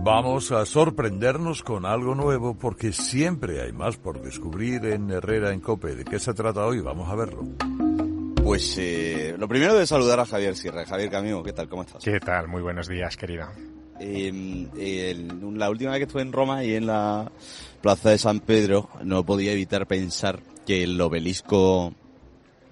Vamos a sorprendernos con algo nuevo porque siempre hay más por descubrir en Herrera en COPE. ¿De qué se trata hoy? Vamos a verlo. Pues lo primero de saludar a Javier Sierra. Javier Camilo, ¿qué tal? ¿Cómo estás? ¿Qué tal? Muy buenos días, querido. La última vez que estuve en Roma y en la plaza de San Pedro, no podía evitar pensar que el obelisco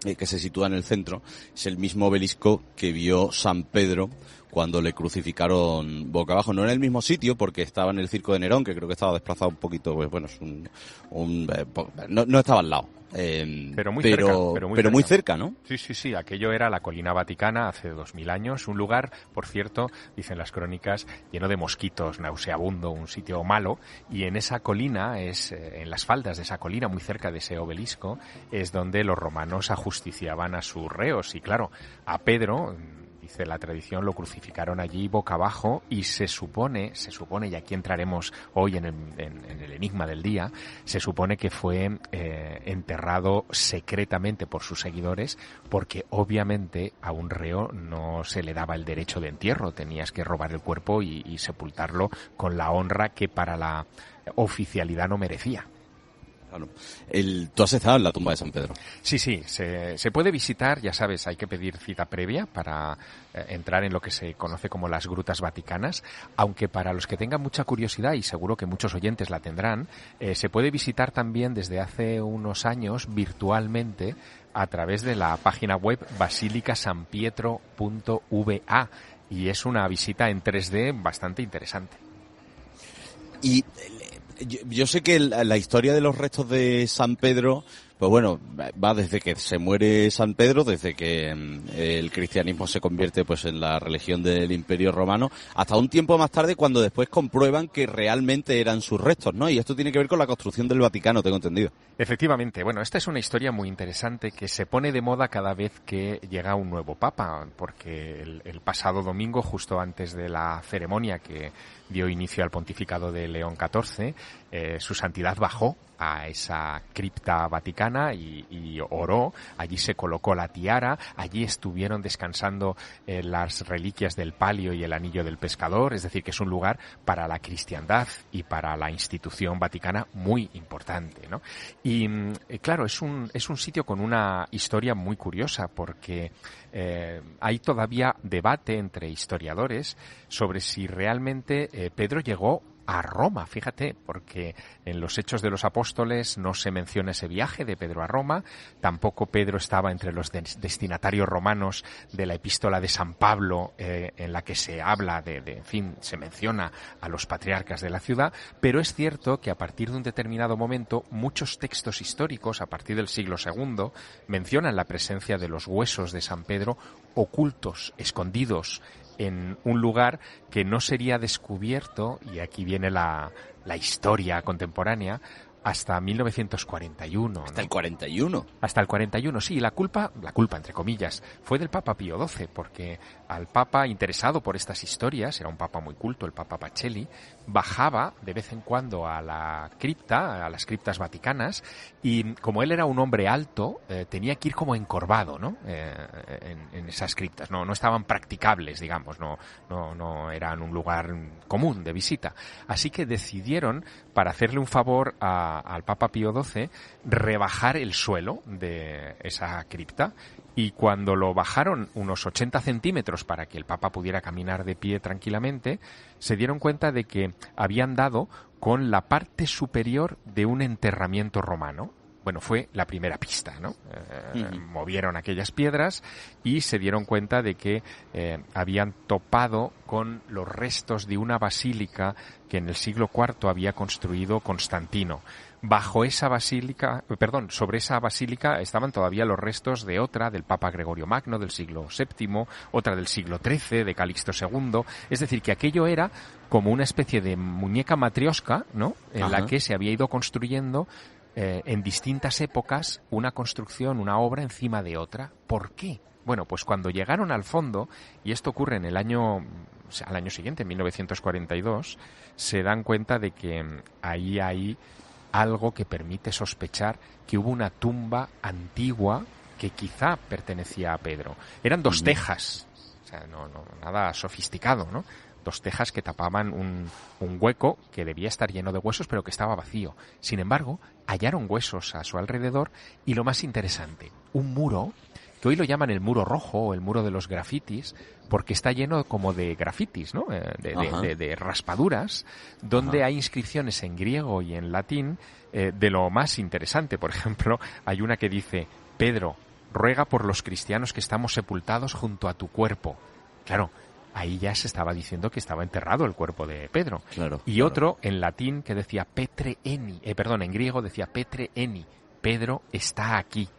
que se sitúa en el centro es el mismo obelisco que vio San Pedro cuando le crucificaron boca abajo. No en el mismo sitio, porque estaba en el Circo de Nerón, que creo que estaba desplazado un poquito, pues bueno, es no estaba al lado. Pero muy cerca, ¿no? Sí, aquello era la Colina Vaticana hace 2000 años, un lugar, por cierto, dicen las crónicas, lleno de mosquitos, nauseabundo, un sitio malo, y en esa colina, en las faldas de esa colina, muy cerca de ese obelisco, es donde los romanos ajusticiaban a sus reos, y claro, a Pedro, dice la tradición, lo crucificaron allí boca abajo y se supone, y aquí entraremos hoy en el enigma del día, se supone que fue enterrado secretamente por sus seguidores porque obviamente a un reo no se le daba el derecho de entierro, tenías que robar el cuerpo y sepultarlo con la honra que para la oficialidad no merecía. Claro. ¿Tú has estado en la tumba de San Pedro? Sí, se puede visitar, ya sabes, hay que pedir cita previa para entrar en lo que se conoce como las grutas vaticanas, aunque para los que tengan mucha curiosidad, y seguro que muchos oyentes la tendrán, se puede visitar también desde hace unos años virtualmente a través de la página web basilicasanpietro.va, y es una visita en 3D bastante interesante. Y yo sé que la historia de los restos de San Pedro, pues bueno, va desde que se muere San Pedro, desde que el cristianismo se convierte pues en la religión del Imperio Romano, hasta un tiempo más tarde cuando después comprueban que realmente eran sus restos, ¿no? Y esto tiene que ver con la construcción del Vaticano, tengo entendido. Efectivamente, bueno, esta es una historia muy interesante que se pone de moda cada vez que llega un nuevo papa, porque el pasado domingo, justo antes de la ceremonia que dio inicio al pontificado de León XIV, su santidad bajó a esa cripta vaticana y oró, allí se colocó la tiara, allí estuvieron descansando las reliquias del palio y el anillo del pescador, es decir, que es un lugar para la cristiandad y para la institución vaticana muy importante, ¿no? Y claro, es un sitio con una historia muy curiosa porque hay todavía debate entre historiadores sobre si realmente Pedro llegó a Roma, fíjate, porque en los Hechos de los Apóstoles no se menciona ese viaje de Pedro a Roma, tampoco Pedro estaba entre los destinatarios romanos de la epístola de San Pablo, en la que se habla en fin, se menciona a los patriarcas de la ciudad, pero es cierto que a partir de un determinado momento muchos textos históricos, a partir del siglo II, mencionan la presencia de los huesos de San Pedro ocultos, escondidos, en un lugar que no sería descubierto, y aquí viene la historia contemporánea, hasta 1941. ¿Hasta el 41? Hasta el 41, sí. La culpa, entre comillas, fue del Papa Pío XII, porque al Papa interesado por estas historias, era un Papa muy culto, el Papa Pacelli, bajaba de vez en cuando a la cripta, a las criptas vaticanas, y como él era un hombre alto, tenía que ir como encorvado, ¿no? En esas criptas. No estaban practicables, digamos, no eran un lugar común de visita. Así que decidieron, para hacerle un favor al Papa Pío XII, rebajar el suelo de esa cripta, y cuando lo bajaron unos 80 centímetros para que el Papa pudiera caminar de pie tranquilamente, se dieron cuenta de que habían dado con la parte superior de un enterramiento romano. Bueno, fue la primera pista, ¿no? Movieron aquellas piedras y se dieron cuenta de que habían topado con los restos de una basílica que en el siglo IV había construido Constantino. Sobre esa basílica estaban todavía los restos de otra del Papa Gregorio Magno del siglo VII, otra del siglo XIII, de Calixto II. Es decir, que aquello era como una especie de muñeca matrioska, ¿no? En la que se había ido construyendo en distintas épocas una construcción, una obra encima de otra. ¿Por qué? Bueno, pues cuando llegaron al fondo, y esto ocurre al año siguiente, en 1942, se dan cuenta de que ahí hay algo que permite sospechar que hubo una tumba antigua que quizá pertenecía a Pedro. Eran dos tejas, o sea, no nada sofisticado, ¿no? 2 tejas que tapaban un hueco que debía estar lleno de huesos, pero que estaba vacío. Sin embargo, hallaron huesos a su alrededor y lo más interesante, un muro, que hoy lo llaman el muro rojo o el muro de los grafitis, porque está lleno como de grafitis, ¿no? De raspaduras, donde hay inscripciones en griego y en latín de lo más interesante. Por ejemplo, hay una que dice: Pedro, ruega por los cristianos que estamos sepultados junto a tu cuerpo. Claro, ahí ya se estaba diciendo que estaba enterrado el cuerpo de Pedro. Claro, y otro en latín que decía Petre eni, en griego decía Petre eni, Pedro está aquí.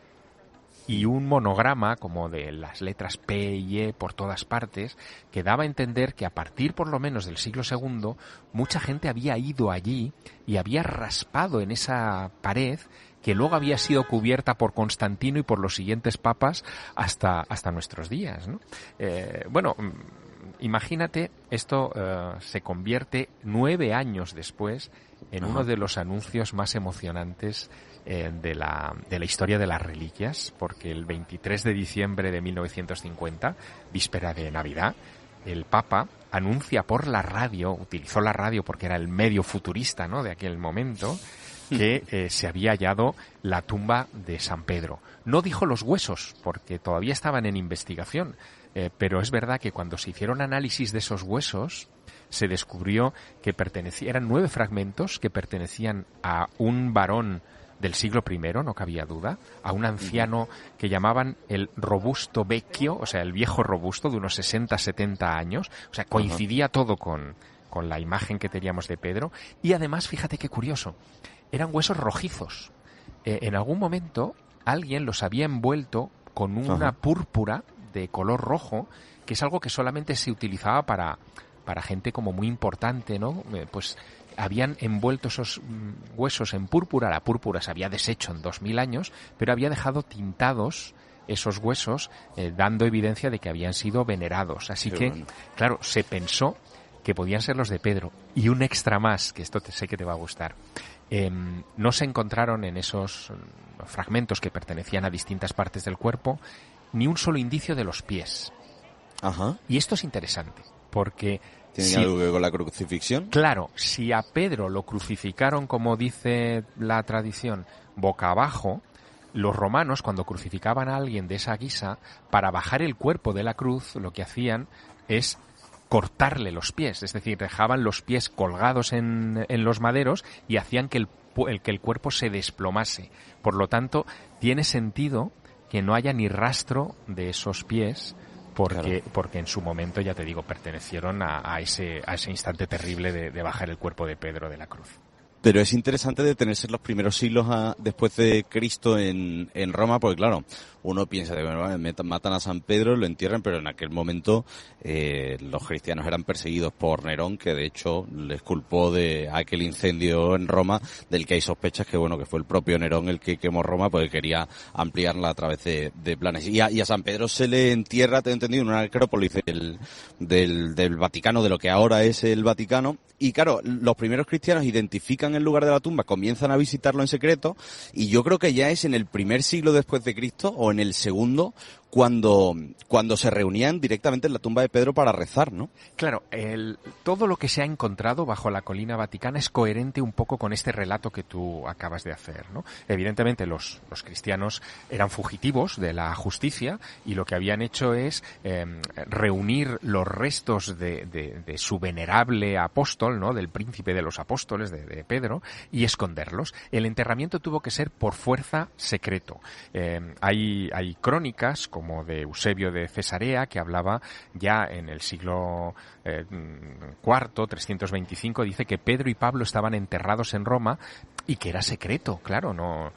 Y un monograma como de las letras P y E por todas partes que daba a entender que a partir por lo menos del siglo II mucha gente había ido allí y había raspado en esa pared que luego había sido cubierta por Constantino y por los siguientes papas hasta nuestros días, ¿no? Imagínate, esto se convierte 9 años después en uno de los anuncios más emocionantes de la historia de las reliquias, porque el 23 de diciembre de 1950, víspera de Navidad, el Papa anuncia por la radio, utilizó la radio porque era el medio futurista, ¿no?, de aquel momento, que se había hallado la tumba de San Pedro. No dijo los huesos, porque todavía estaban en investigación, pero es verdad que cuando se hicieron análisis de esos huesos, se descubrió que eran 9 fragmentos que pertenecían a un varón del siglo I, no cabía duda, a un anciano que llamaban el robusto vecchio, o sea, el viejo robusto de unos 60-70 años, o sea, coincidía todo con la imagen que teníamos de Pedro, y además, fíjate qué curioso, eran huesos rojizos. En algún momento alguien los había envuelto con una púrpura de color rojo, que es algo que solamente se utilizaba para gente como muy importante, ¿no? Pues habían envuelto esos huesos en púrpura. La púrpura se había deshecho en 2000 años, pero había dejado tintados esos huesos, dando evidencia de que habían sido venerados. Así que, claro, se pensó que podían ser los de Pedro. Y un extra más, que esto sé que te va a gustar. No se encontraron en esos fragmentos que pertenecían a distintas partes del cuerpo ni un solo indicio de los pies. Ajá. Y esto es interesante, porque ¿Tiene algo que ver con la crucifixión? Claro, si a Pedro lo crucificaron, como dice la tradición, boca abajo, los romanos, cuando crucificaban a alguien de esa guisa, para bajar el cuerpo de la cruz, lo que hacían es cortarle los pies, es decir, dejaban los pies colgados en los maderos y hacían que el cuerpo se desplomase. Por lo tanto, tiene sentido que no haya ni rastro de esos pies, porque en su momento, ya te digo, pertenecieron a ese instante terrible de bajar el cuerpo de Pedro de la cruz. Pero es interesante detenerse en los primeros siglos después de Cristo en Roma, porque claro, uno piensa de bueno, matan a San Pedro, lo entierran, pero en aquel momento los cristianos eran perseguidos por Nerón, que de hecho les culpó de aquel incendio en Roma, del que hay sospechas que bueno, que fue el propio Nerón el que quemó Roma, porque quería ampliarla a través de planes. Y a San Pedro se le entierra, te he entendido, en una necrópolis del Vaticano, de lo que ahora es el Vaticano. Y claro, los primeros cristianos identifican el lugar de la tumba, comienzan a visitarlo en secreto, y yo creo que ya es en el primer siglo después de Cristo, o en el segundo, cuando se reunían directamente en la tumba de Pedro para rezar, ¿no? Claro, todo lo que se ha encontrado bajo la colina vaticana es coherente un poco con este relato que tú acabas de hacer, ¿no? Evidentemente los cristianos eran fugitivos de la justicia y lo que habían hecho es reunir los restos de su venerable apóstol, ¿no?, del príncipe de los apóstoles, de Pedro, y esconderlos. El enterramiento tuvo que ser por fuerza secreto. Hay crónicas como de Eusebio de Cesarea, que hablaba ya en el siglo IV, 325, dice que Pedro y Pablo estaban enterrados en Roma y que era secreto, claro, no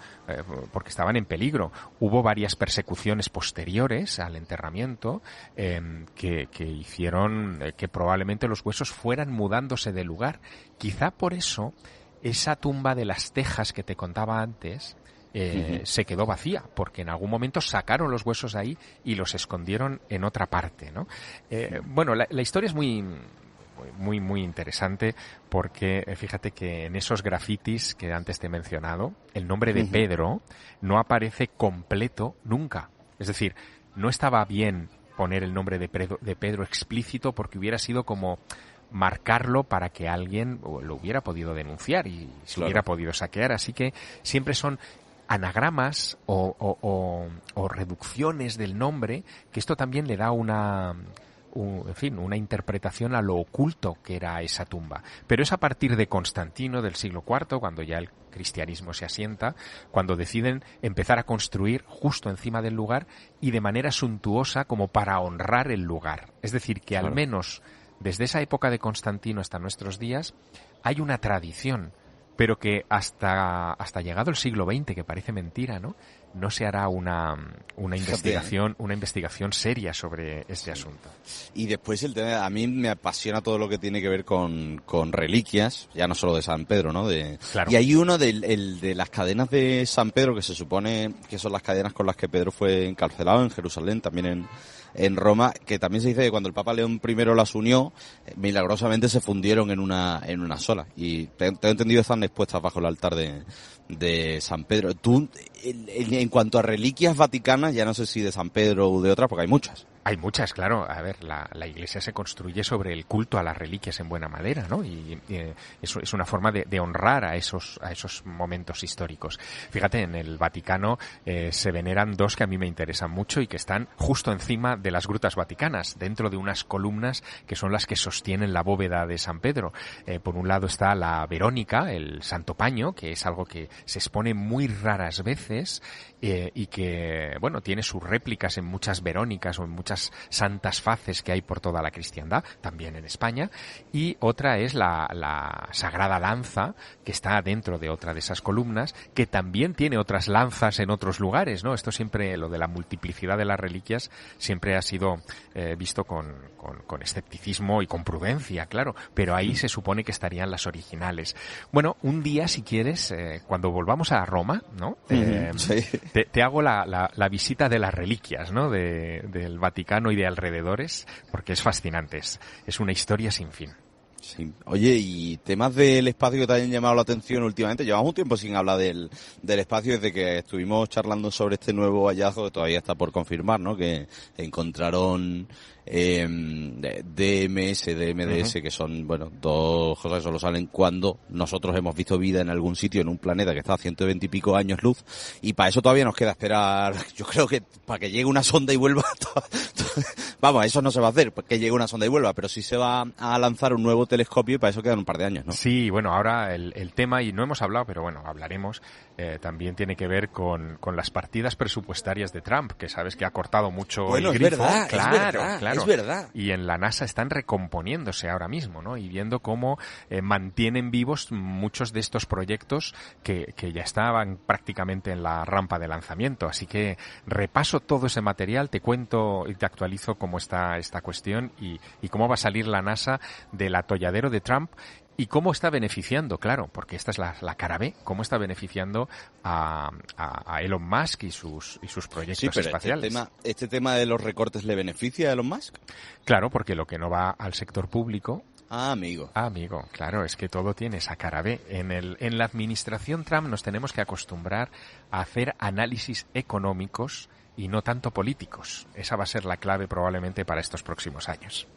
porque estaban en peligro. Hubo varias persecuciones posteriores al enterramiento que hicieron que probablemente los huesos fueran mudándose de lugar. Quizá por eso esa tumba de las tejas que te contaba antes se quedó vacía, porque en algún momento sacaron los huesos ahí y los escondieron en otra parte, ¿no? Bueno, la historia es muy interesante, porque fíjate que en esos grafitis que antes te he mencionado, el nombre de Pedro no aparece completo nunca. Es decir, no estaba bien poner el nombre de Pedro explícito, porque hubiera sido como marcarlo para que alguien lo hubiera podido denunciar y se hubiera podido saquear. Así que siempre son anagramas o reducciones del nombre, que esto también le da una interpretación a lo oculto que era esa tumba. Pero es a partir de Constantino del siglo IV, cuando ya el cristianismo se asienta, cuando deciden empezar a construir justo encima del lugar y de manera suntuosa como para honrar el lugar. Es decir, que al menos desde esa época de Constantino hasta nuestros días hay una tradición, pero que hasta llegado el siglo XX, que parece mentira, no se hará una investigación seria sobre este asunto. Y después el tema, a mí me apasiona todo lo que tiene que ver con reliquias, ya no solo de San Pedro, ¿no? Claro. Y hay uno de las cadenas de San Pedro, que se supone que son las cadenas con las que Pedro fue encarcelado en Jerusalén, también en Roma, que también se dice que cuando el Papa León I las unió, milagrosamente se fundieron en una sola. Y tengo entendido que están expuestas bajo el altar de San Pedro. Tú, en cuanto a reliquias vaticanas, ya no sé si de San Pedro o de otras, porque hay muchas. Hay muchas, claro. A ver, la Iglesia se construye sobre el culto a las reliquias en buena madera, ¿no? Y eso es una forma de honrar a esos momentos históricos. Fíjate, en el Vaticano se veneran dos que a mí me interesan mucho y que están justo encima de las grutas vaticanas, dentro de unas columnas que son las que sostienen la bóveda de San Pedro. Por un lado está la Verónica, el Santo Paño, que es algo que se expone muy raras veces y que, bueno, tiene sus réplicas en muchas Verónicas o en muchas santas faces que hay por toda la cristiandad, también en España, y otra es la Sagrada Lanza, que está dentro de otra de esas columnas, que también tiene otras lanzas en otros lugares, ¿no? Esto siempre, lo de la multiplicidad de las reliquias, siempre ha sido visto con escepticismo y con prudencia, claro, pero ahí se supone que estarían las originales. Bueno, un día, si quieres, cuando volvamos a Roma, ¿no? Sí. Te hago la visita de las reliquias, ¿no? Del Vaticano y de alrededores, porque es fascinante, es una historia sin fin. Sí. Oye, y temas del espacio que te hayan llamado la atención últimamente. Llevamos un tiempo sin hablar del espacio desde que estuvimos charlando sobre este nuevo hallazgo que todavía está por confirmar, ¿no? Que encontraron DMS, que son, bueno, dos cosas que solo salen cuando nosotros hemos visto vida en algún sitio en un planeta que está a 120 y pico años luz, y para eso todavía nos queda esperar, yo creo que para que llegue una sonda y vuelva, vamos, eso no se va a hacer, que llegue una sonda y vuelva, pero sí se va a lanzar un nuevo telescopio y para eso quedan un par de años, ¿no? Sí, bueno, ahora el tema, y no hemos hablado, pero bueno, hablaremos, también tiene que ver con las partidas presupuestarias de Trump, que sabes que ha cortado mucho el grifo. Verdad, claro. Es verdad. Y en la NASA están recomponiéndose ahora mismo, ¿no? Y viendo cómo mantienen vivos muchos de estos proyectos que ya estaban prácticamente en la rampa de lanzamiento. Así que repaso todo ese material, te cuento y te actualizo cómo está esta cuestión y cómo va a salir la NASA del atolladero de Trump. ¿Y cómo está beneficiando? Claro, porque esta es la cara B, cómo está beneficiando a Elon Musk y sus proyectos espaciales. ¿Este tema de los recortes le beneficia a Elon Musk? Claro, porque lo que no va al sector público... Amigo, claro, es que todo tiene esa cara B. En la administración Trump nos tenemos que acostumbrar a hacer análisis económicos y no tanto políticos. Esa va a ser la clave probablemente para estos próximos años.